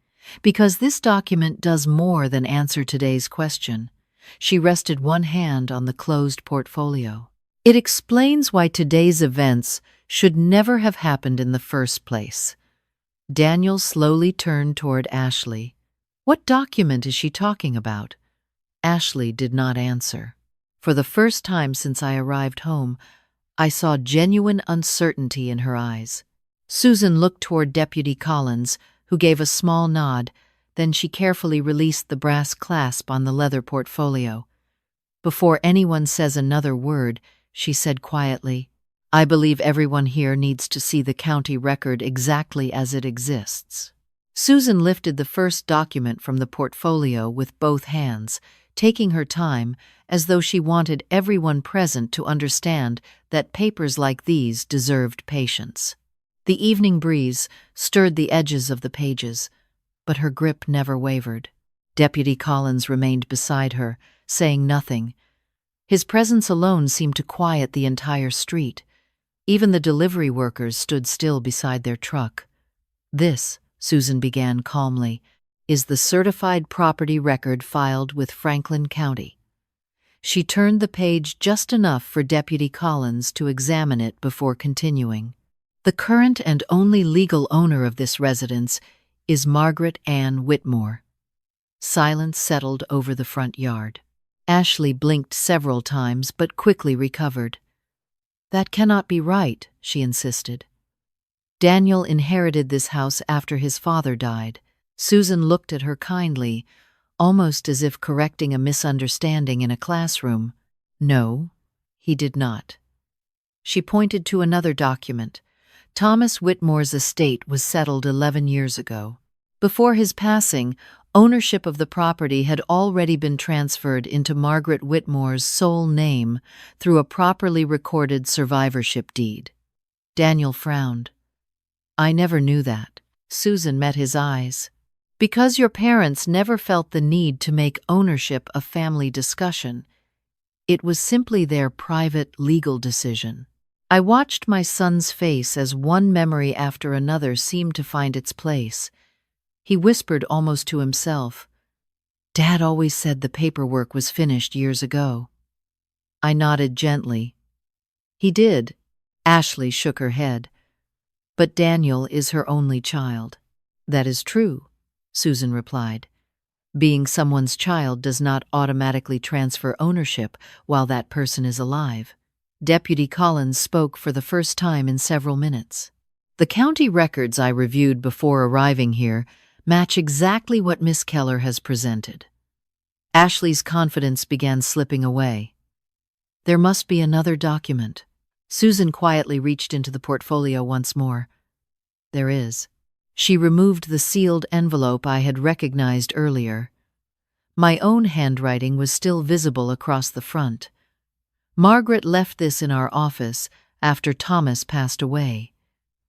Speaker 1: Because this document does more than answer today's question. She rested one hand on the closed portfolio. It explains why today's events should never have happened in the first place. Daniel slowly turned toward Ashley. What document is she talking about? Ashley did not answer. For the first time since I arrived home, I saw genuine uncertainty in her eyes. Susan looked toward Deputy Collins, who gave a small nod, then she carefully released the brass clasp on the leather portfolio. Before anyone says another word, she said quietly, I believe everyone here needs to see the county record exactly as it exists. Susan lifted the first document from the portfolio with both hands, taking her time as though she wanted everyone present to understand that papers like these deserved patience. The evening breeze stirred the edges of the pages, but her grip never wavered. Deputy Collins remained beside her, saying nothing. His presence alone seemed to quiet the entire street. Even the delivery workers stood still beside their truck. This, Susan began calmly, is the certified property record filed with Franklin County. She turned the page just enough for Deputy Collins to examine it before continuing. The current and only legal owner of this residence is Margaret Ann Whitmore. Silence settled over the front yard. Ashley blinked several times but quickly recovered. That cannot be right, she insisted. Daniel inherited this house after his father died. Susan looked at her kindly, almost as if correcting a misunderstanding in a classroom. No, he did not. She pointed to another document. Thomas Whitmore's estate was settled 11 years ago. Before his passing, ownership of the property had already been transferred into Margaret Whitmore's sole name through a properly recorded survivorship deed. Daniel frowned. I never knew that. Susan met his eyes. Because your parents never felt the need to make ownership a family discussion. It was simply their private legal decision. I watched my son's face as one memory after another seemed to find its place. He whispered almost to himself, Dad always said the paperwork was finished years ago. I nodded gently. He did. Ashley shook her head. But Daniel is her only child. That is true, Susan replied. Being someone's child does not automatically transfer ownership while that person is alive. Deputy Collins spoke for the first time in several minutes. The county records I reviewed before arriving here match exactly what Miss Keller has presented. Ashley's confidence began slipping away. There must be another document. Susan quietly reached into the portfolio once more. There is. She removed the sealed envelope I had recognized earlier. My own handwriting was still visible across the front. Margaret left this in our office after Thomas passed away.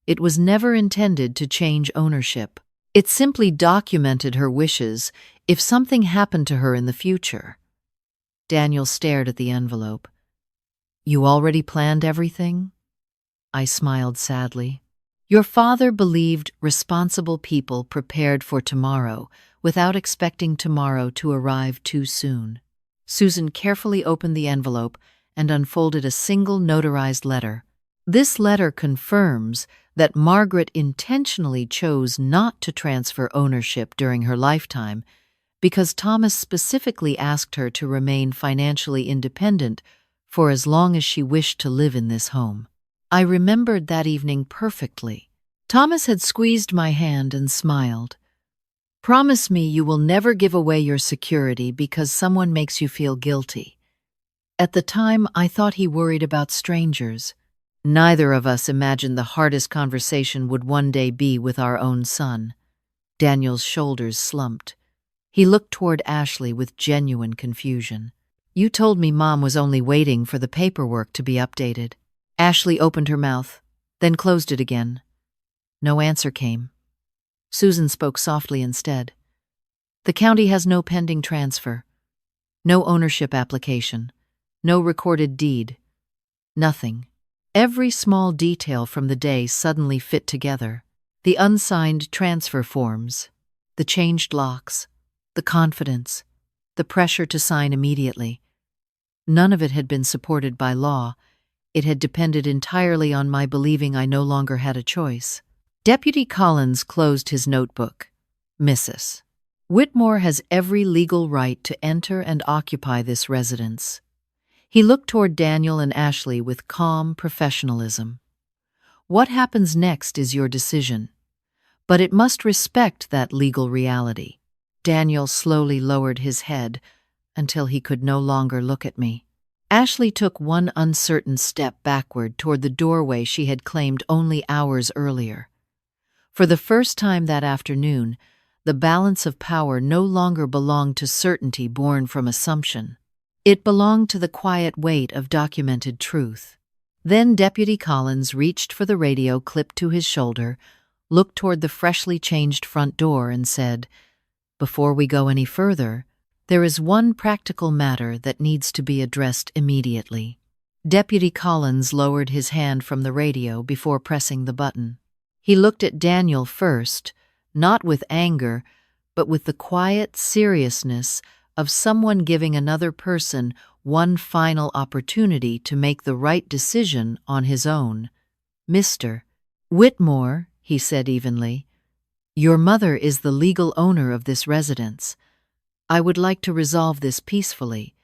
Speaker 1: It was never intended to change ownership. It simply documented her wishes if something happened to her in the future. Daniel stared at the envelope. You already planned everything? I smiled sadly. Your father believed responsible people prepared for tomorrow without expecting tomorrow to arrive too soon. Susan carefully opened the envelope and unfolded a single notarized letter. This letter confirms that Margaret intentionally chose not to transfer ownership during her lifetime because Thomas specifically asked her to remain financially independent for as long as she wished to live in this home. I remembered that evening perfectly. Thomas had squeezed my hand and smiled. Promise me you will never give away your security because someone makes you feel guilty. At the time, I thought he worried about strangers. Neither of us imagined the hardest conversation would one day be with our own son. Daniel's shoulders slumped. He looked toward Ashley with genuine confusion. You told me Mom was only waiting for the paperwork to be updated. Ashley opened her mouth, then closed it again. No answer came. Susan spoke softly instead. The county has no pending transfer, no ownership application, no recorded deed, nothing. Every small detail from the day suddenly fit together. The unsigned transfer forms, the changed locks, the confidence, the pressure to sign immediately. None of it had been supported by law. It had depended entirely on my believing I no longer had a choice. Deputy Collins closed his notebook. Mrs. Whitmore has every legal right to enter and occupy this residence. He looked toward Daniel and Ashley with calm professionalism. What happens next is your decision, but it must respect that legal reality. Daniel slowly lowered his head until he could no longer look at me. Ashley took one uncertain step backward toward the doorway she had claimed only hours earlier. For the first time that afternoon, the balance of power no longer belonged to certainty born from assumption. It belonged to the quiet weight of documented truth. Then Deputy Collins reached for the radio clipped to his shoulder, looked toward the freshly changed front door and said, Before we go any further, there is one practical matter that needs to be addressed immediately. Deputy Collins lowered his hand from the radio before pressing the button. He looked at Daniel first, not with anger, but with the quiet seriousness of someone giving another person one final opportunity to make the right decision on his own. Mr. Whitmore, he said evenly, your mother is the legal owner of this residence. I would like to resolve this peacefully.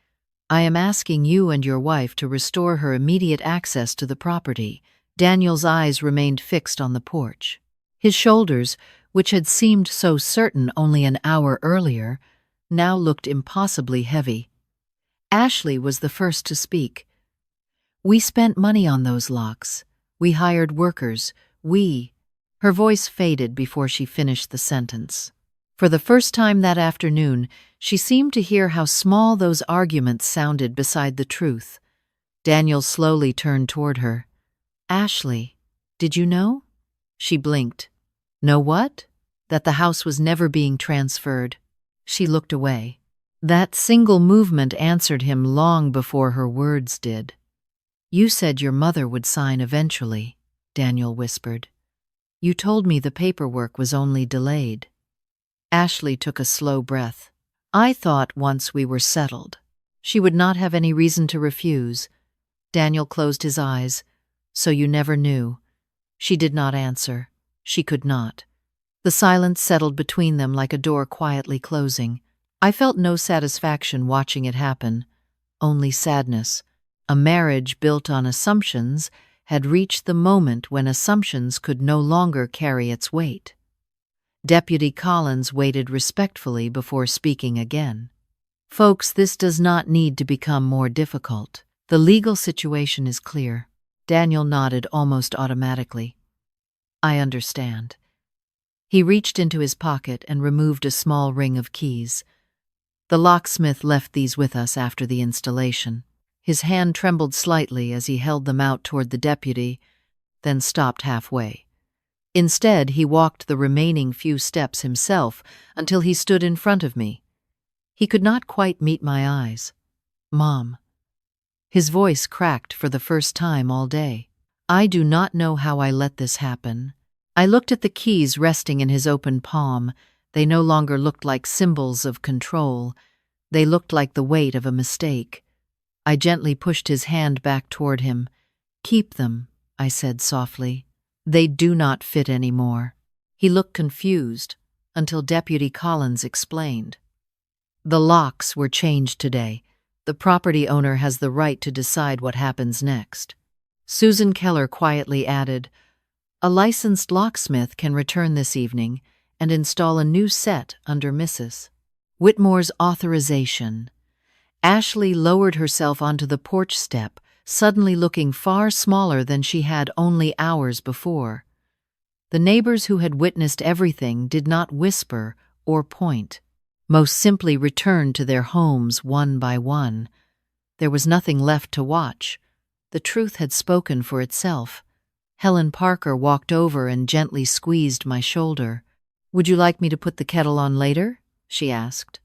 Speaker 1: I am asking you and your wife to restore her immediate access to the property. Daniel's eyes remained fixed on the porch. His shoulders, which had seemed so certain only an hour earlier, now looked impossibly heavy. Ashley was the first to speak. "We spent money on those locks. We hired workers. Her voice faded before she finished the sentence. For the first time that afternoon, she seemed to hear how small those arguments sounded beside the truth. Daniel slowly turned toward her. "Ashley, did you know?" She blinked. "Know what?" "That the house was never being transferred." She looked away. That single movement answered him long before her words did. "You said your mother would sign eventually," Daniel whispered. "You told me the paperwork was only delayed." Ashley took a slow breath. "I thought once we were settled, she would not have any reason to refuse." Daniel closed his eyes. "So you never knew?" She did not answer. She could not. The silence settled between them like a door quietly closing. I felt no satisfaction watching it happen, only sadness. A marriage built on assumptions had reached the moment when assumptions could no longer carry its weight. Deputy Collins waited respectfully before speaking again. "Folks, this does not need to become more difficult. The legal situation is clear." Daniel nodded almost automatically. "I understand." He reached into his pocket and removed a small ring of keys. "The locksmith left these with us after the installation." His hand trembled slightly as he held them out toward the deputy, then stopped halfway. Instead, he walked the remaining few steps himself until he stood in front of me. He could not quite meet my eyes. "Mom." His voice cracked for the first time all day. "I do not know how I let this happen." I looked at the keys resting in his open palm. They no longer looked like symbols of control. They looked like the weight of a mistake. I gently pushed his hand back toward him. "Keep them," I said softly. "They do not fit anymore." He looked confused until Deputy Collins explained. "The locks were changed today. The property owner has the right to decide what happens next." Susan Keller quietly added, "A licensed locksmith can return this evening and install a new set under Mrs. Whitmore's authorization." Ashley lowered herself onto the porch step, suddenly looking far smaller than she had only hours before. The neighbors who had witnessed everything did not whisper or point. Most simply returned to their homes one by one. There was nothing left to watch. The truth had spoken for itself. Helen Parker walked over and gently squeezed my shoulder. "Would you like me to put the kettle on later?" she asked.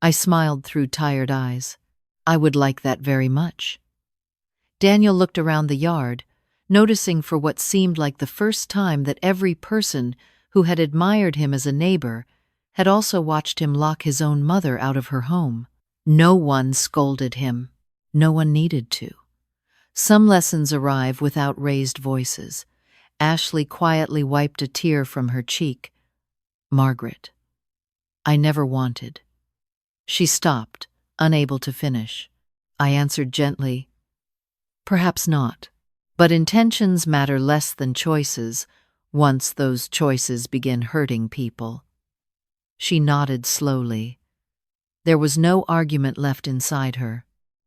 Speaker 1: I smiled through tired eyes. "I would like that very much." Daniel looked around the yard, noticing for what seemed like the first time that every person who had admired him as a neighbor had also watched him lock his own mother out of her home. No one scolded him. No one needed to. Some lessons arrive without raised voices. Ashley quietly wiped a tear from her cheek. "Margaret, I never wanted." She stopped, unable to finish. I answered gently, "Perhaps not. But intentions matter less than choices once those choices begin hurting people." She nodded slowly. There was no argument left inside her.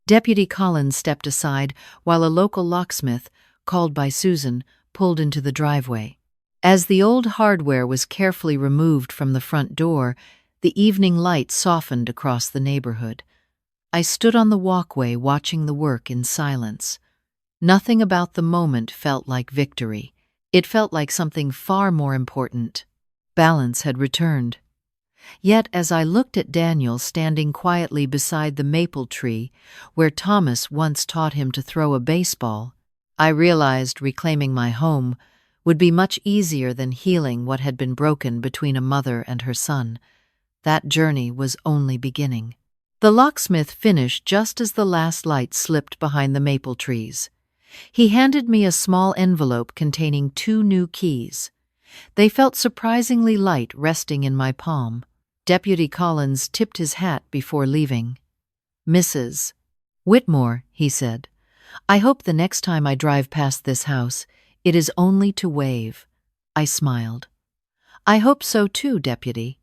Speaker 1: Deputy Collins stepped aside while a local locksmith, called by Susan, pulled into the driveway. As the old hardware was carefully removed from the front door, the evening light softened across the neighborhood. I stood on the walkway watching the work in silence. Nothing about the moment felt like victory. It felt like something far more important. Balance had returned. Yet as I looked at Daniel standing quietly beside the maple tree where Thomas once taught him to throw a baseball, I realized reclaiming my home would be much easier than healing what had been broken between a mother and her son. That journey was only beginning. The locksmith finished just as the last light slipped behind the maple trees. He handed me a small envelope containing 2 new keys. They felt surprisingly light resting in my palm. Deputy Collins tipped his hat before leaving. "Mrs. Whitmore," he said, I hope the next time I drive past this house, it is only to wave. I smiled. I hope so too, Deputy.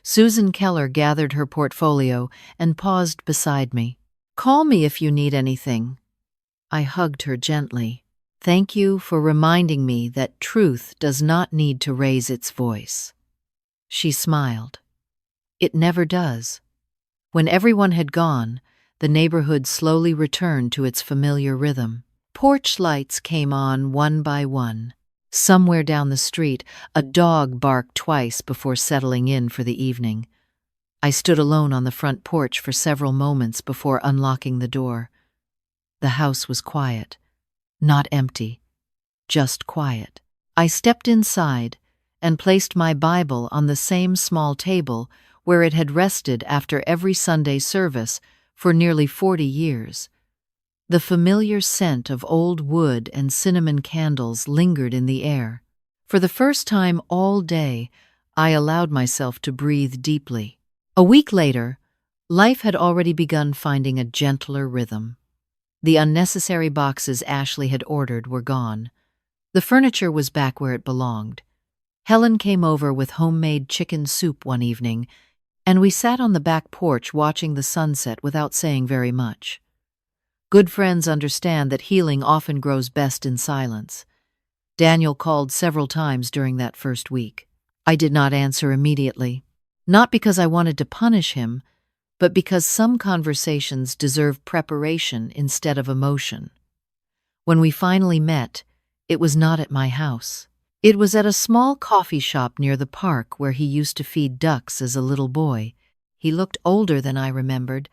Speaker 1: Susan Keller gathered her portfolio and paused beside me. Call me if you need anything. I hugged her gently. Thank you for reminding me that truth does not need to raise its voice. She smiled. It never does. When everyone had gone, the neighborhood slowly returned to its familiar rhythm. Porch lights came on one by one. Somewhere down the street, a dog barked twice before settling in for the evening. I stood alone on the front porch for several moments before unlocking the door. The house was quiet. Not empty, just quiet. I stepped inside and placed my Bible on the same small table where it had rested after every Sunday service for nearly 40 years. The familiar scent of old wood and cinnamon candles lingered in the air. For the first time all day, I allowed myself to breathe deeply. A week later, life had already begun finding a gentler rhythm. The unnecessary boxes Ashley had ordered were gone. The furniture was back where it belonged. Helen came over with homemade chicken soup one evening, and we sat on the back porch watching the sunset without saying very much. Good friends understand that healing often grows best in silence. Daniel called several times during that first week. I did not answer immediately, not because I wanted to punish him, but because some conversations deserve preparation instead of emotion. When we finally met, it was not at my house. It was at a small coffee shop near the park where he used to feed ducks as a little boy. He looked older than I remembered,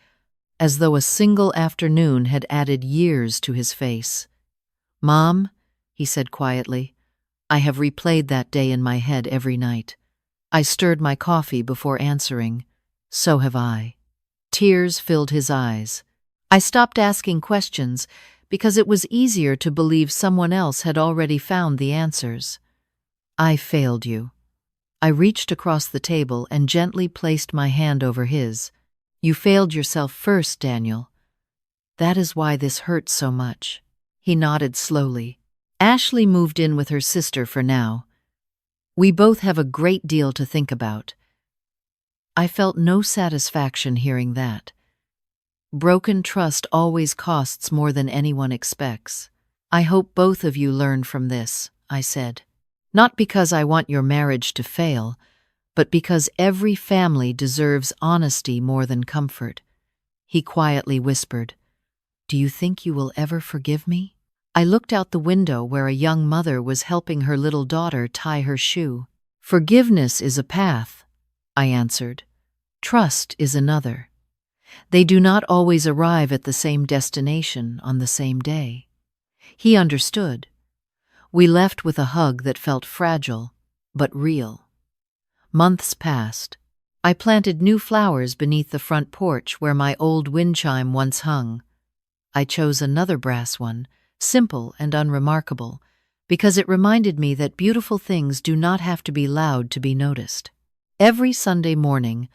Speaker 1: as though a single afternoon had added years to his face. "Mom," he said quietly, "I have replayed that day in my head every night." I stirred my coffee before answering. "So have I." Tears filled his eyes. I stopped asking questions because it was easier to believe someone else had already found the answers. "I failed you." I reached across the table and gently placed my hand over his. "You failed yourself first, Daniel. That is why this hurts so much." He nodded slowly. "Ashley moved in with her sister for now. We both have a great deal to think about." I felt no satisfaction hearing that. Broken trust always costs more than anyone expects. "I hope both of you learn from this," I said. "Not because I want your marriage to fail, but because every family deserves honesty more than comfort." He quietly whispered, "Do you think you will ever forgive me?" I looked out the window where a young mother was helping her little daughter tie her shoe. "Forgiveness is a path," I answered. "Trust is another. They do not always arrive at the same destination on the same day." He understood. We left with a hug that felt fragile, but real. Months passed. I planted new flowers beneath the front porch where my old wind chime once hung. I chose another brass one, simple and unremarkable, because it reminded me that beautiful things do not have to be loud to be noticed. Every Sunday morning,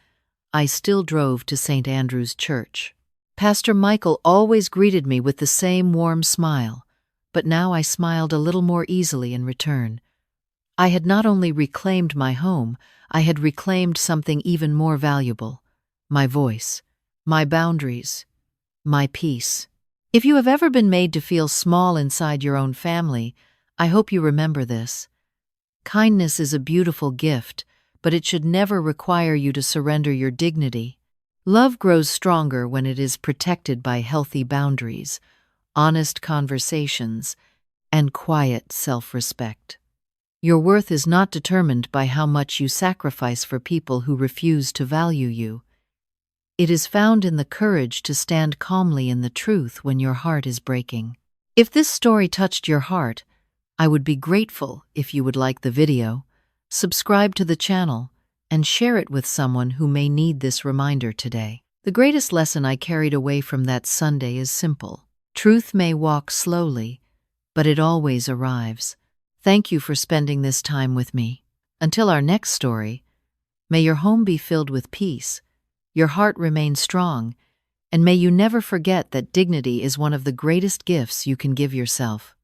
Speaker 1: I still drove to St. Andrew's Church. Pastor Michael always greeted me with the same warm smile, but now I smiled a little more easily in return. I had not only reclaimed my home, I had reclaimed something even more valuable: my voice, my boundaries, my peace. If you have ever been made to feel small inside your own family, I hope you remember this. Kindness is a beautiful gift, but it should never require you to surrender your dignity. Love grows stronger when it is protected by healthy boundaries, honest conversations, and quiet self-respect. Your worth is not determined by how much you sacrifice for people who refuse to value you. It is found in the courage to stand calmly in the truth when your heart is breaking. If this story touched your heart, I would be grateful if you would like the video, subscribe to the channel, and share it with someone who may need this reminder today. The greatest lesson I carried away from that Sunday is simple. Truth may walk slowly, but it always arrives. Thank you for spending this time with me. Until our next story, may your home be filled with peace, your heart remain strong, And may you never forget that dignity is one of the greatest gifts you can give yourself.